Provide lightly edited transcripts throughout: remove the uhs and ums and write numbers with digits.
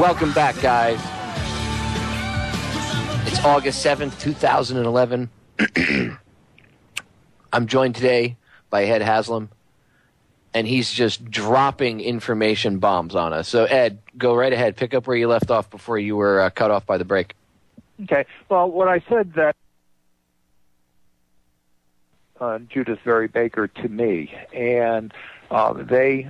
Welcome back, guys. It's August 7th, 2011. I'm joined today by Ed Haslam, and he's just dropping information bombs on us. So, Ed, go right ahead. Pick up where you left off before you were cut off by the break. Okay. Well, what I said that Judith Very Baker to me, and they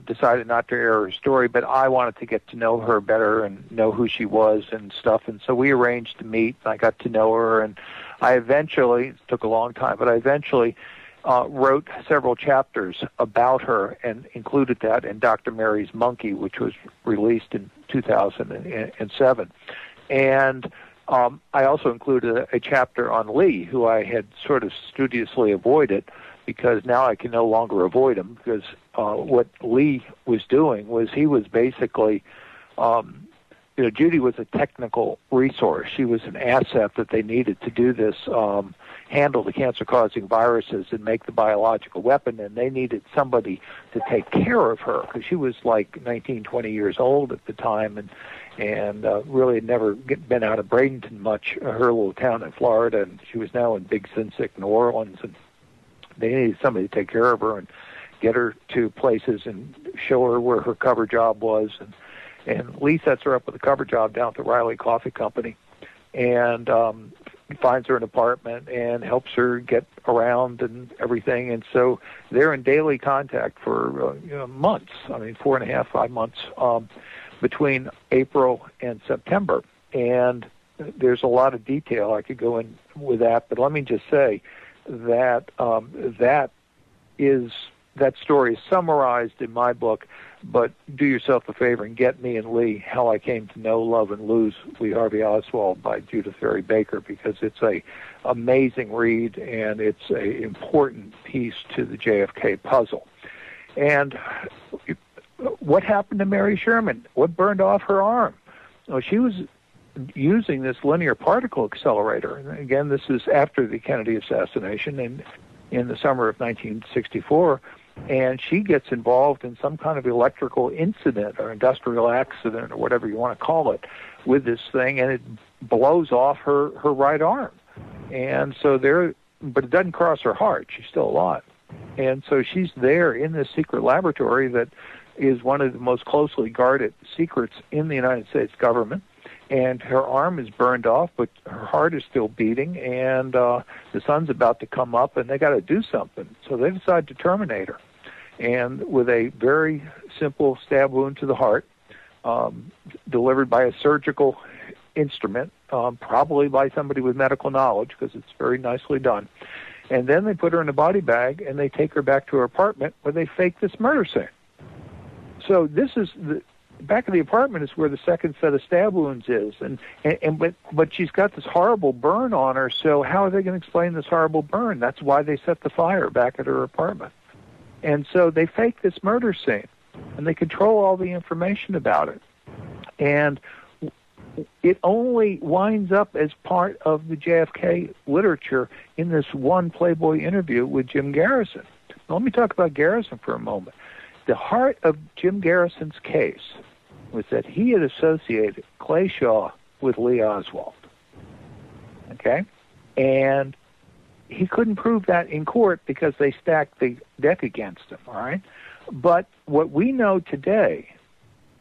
decided not to air her story, but I wanted to get to know her better and know who she was and stuff, and so we arranged to meet. I got to know her, and I eventually, it took a long time, but I eventually wrote several chapters about her and included that in Dr. Mary's Monkey, which was released in 2007. And I also included a chapter on Lee, who I had sort of studiously avoided, because now I can no longer avoid him, because what Lee was doing was he was basically, Judy was a technical resource. She was an asset that they needed to do this, handle the cancer-causing viruses and make the biological weapon, and they needed somebody to take care of her, because she was like 19, 20 years old at the time, and really had never been out of Bradenton much, her little town in Florida, and she was now in Big Sin-Sick, New Orleans, and they needed somebody to take care of her and get her to places and show her where her cover job was. And Lee sets her up with a cover job down at the Riley Coffee Company, and finds her an apartment and helps her get around and everything. And so they're in daily contact for months, 4.5, 5 months, between April and September. And there's a lot of detail I could go in with that, but let me just say that that story is summarized in my book, but do yourself a favor and get me and Lee, How I Came to Know, Love, and Lose Lee Harvey Oswald by Judith Very Baker, because it's a amazing read and it's a important piece to the JFK puzzle. And what happened to Mary Sherman? What burned off her arm? Well, she was using this linear particle accelerator. And again, this is after the Kennedy assassination in the summer of 1964, and she gets involved in some kind of electrical incident or industrial accident or whatever you want to call it with this thing, and it blows off her right arm. And so but it doesn't cross her heart. She's still alive. And so she's there in this secret laboratory that is one of the most closely guarded secrets in the United States government. And her arm is burned off, but her heart is still beating, and the sun's about to come up, and they got to do something. So they decide to terminate her. And with a very simple stab wound to the heart, delivered by a surgical instrument, probably by somebody with medical knowledge, because it's very nicely done. And then they put her in a body bag, and they take her back to her apartment where they fake this murder scene. So this is the back of the apartment is where the second set of stab wounds is, but she's got this horrible burn on her. So how are they going to explain this horrible burn? That's why they set the fire back at her apartment. And so they fake this murder scene, and they control all the information about it. And it only winds up as part of the JFK literature in this one Playboy interview with Jim Garrison. Now, let me talk about Garrison for a moment. The heart of Jim Garrison's case was that he had associated Clay Shaw with Lee Oswald. Okay? And he couldn't prove that in court because they stacked the deck against him, all right? But what we know today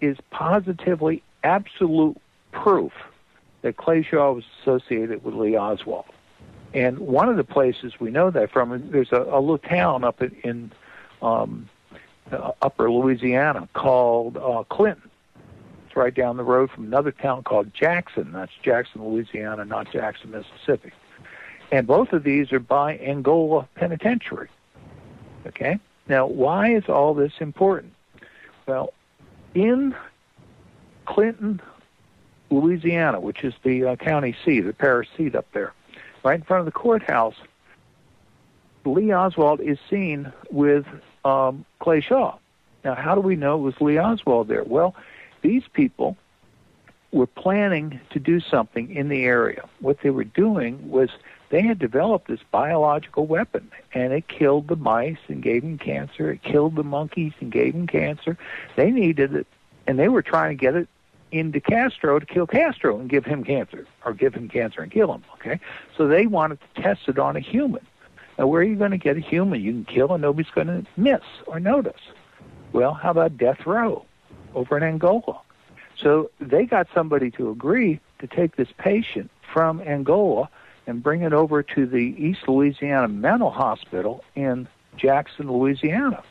is positively absolute proof that Clay Shaw was associated with Lee Oswald. And one of the places we know that from, there's a little town up in upper Louisiana called Clinton. It's right down the road from another town called Jackson. That's Jackson, Louisiana, not Jackson, Mississippi. And both of these are by Angola Penitentiary. Okay? Now, why is all this important? Well, in Clinton, Louisiana, which is the county seat, the parish seat up there, right in front of the courthouse, Lee Oswald is seen with Clay Shaw. Now, how do we know it was Lee Oswald there? Well, these people were planning to do something in the area. What they were doing was they had developed this biological weapon, and it killed the mice and gave them cancer. It killed the monkeys and gave them cancer. They needed it, and they were trying to get it into Castro to kill Castro and give him cancer, or give him cancer and kill him, okay? So they wanted to test it on a human. Now, where are you going to get a human you can kill and nobody's going to miss or notice? Well, how about death row over in Angola? So they got somebody to agree to take this patient from Angola and bring it over to the East Louisiana Mental Hospital in Jackson, Louisiana.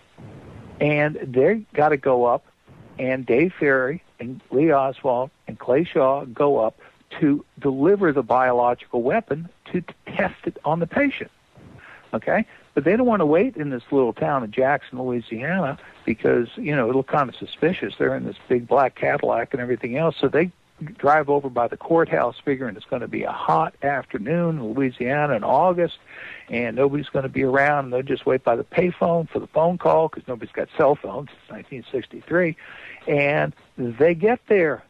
And they got to go up, and Dave Ferry and Lee Oswald and Clay Shaw go up to deliver the biological weapon to test it on the patient. Okay? But they don't want to wait in this little town of Jackson, Louisiana, because, it'll look kind of suspicious. They're in this big black Cadillac and everything else. So they drive over by the courthouse figuring it's going to be a hot afternoon in Louisiana in August, and nobody's going to be around. And they'll just wait by the payphone for the phone call because nobody's got cell phones. It's 1963. And they get there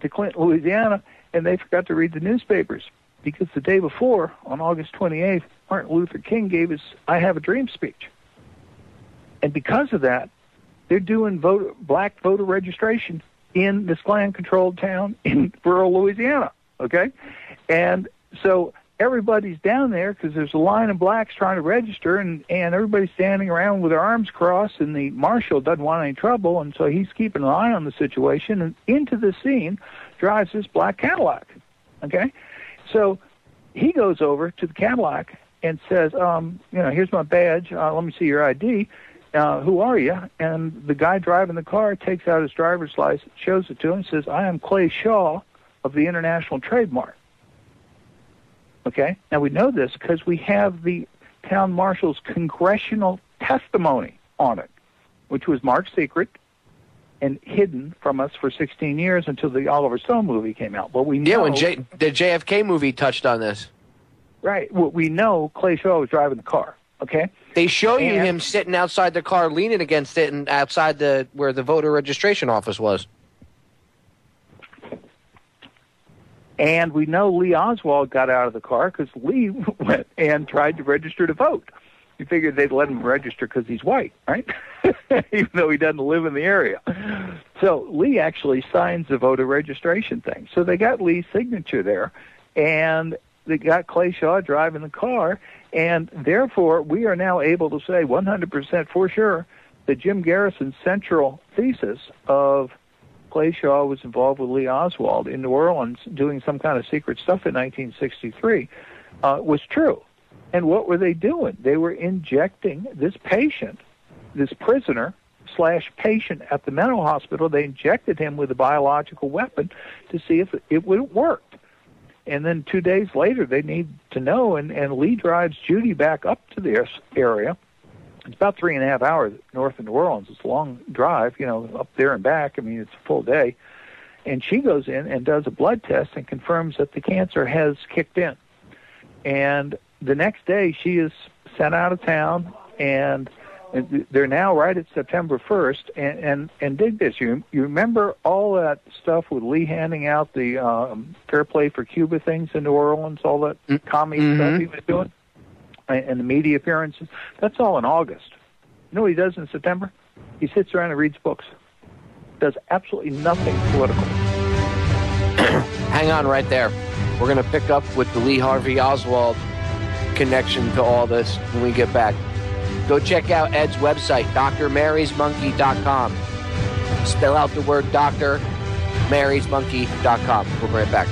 to Clinton, Louisiana, and they forgot to read the newspapers because the day before, on August 28th, Martin Luther King gave his I Have a Dream speech. And because of that, they're doing black voter registration in this Klan-controlled town in rural Louisiana, okay? And so everybody's down there because there's a line of blacks trying to register, and everybody's standing around with their arms crossed, and the marshal doesn't want any trouble, and so he's keeping an eye on the situation, and into the scene drives this black Cadillac, okay? So he goes over to the Cadillac and says, here's my badge, let me see your ID. Who are you? And the guy driving the car takes out his driver's license, shows it to him, and says, I am Clay Shaw of the International Trademark. Okay? Now, we know this because we have the town marshal's congressional testimony on it, which was marked secret and hidden from us for 16 years until the Oliver Stone movie came out. But we know... Yeah, when the JFK movie touched on this. Right. Well, we know Clay Shaw was driving the car. Okay. They show you him sitting outside the car, leaning against it, and outside where the voter registration office was. And we know Lee Oswald got out of the car because Lee went and tried to register to vote. You figured they'd let him register because he's white, right? Even though he doesn't live in the area. So Lee actually signs the voter registration thing. So they got Lee's signature there, and they got Clay Shaw driving the car. And therefore, we are now able to say 100% for sure that Jim Garrison's central thesis of Clay Shaw was involved with Lee Oswald in New Orleans doing some kind of secret stuff in 1963 was true. And what were they doing? They were injecting this patient, this prisoner / patient at the mental hospital. They injected him with a biological weapon to see if it would work. And then 2 days later, they need to know, and Lee drives Judy back up to this area. It's about 3.5 hours north of New Orleans. It's a long drive, up there and back. I mean, it's a full day. And she goes in and does a blood test and confirms that the cancer has kicked in. And the next day, she is sent out of town, and they're now right at September 1st. And dig this, you remember all that stuff with Lee handing out the Fair Play for Cuba things in New Orleans, all that commie stuff he was doing, and the media appearances? That's all in August. You know what he does in September? He sits around and reads books. Does absolutely nothing political. Hang on right there. We're going to pick up with the Lee Harvey Oswald connection to all this when we get back. Go check out Ed's website, drmarysmonkey.com. Spell out the word doctor, marysmonkey.com. We'll be right back.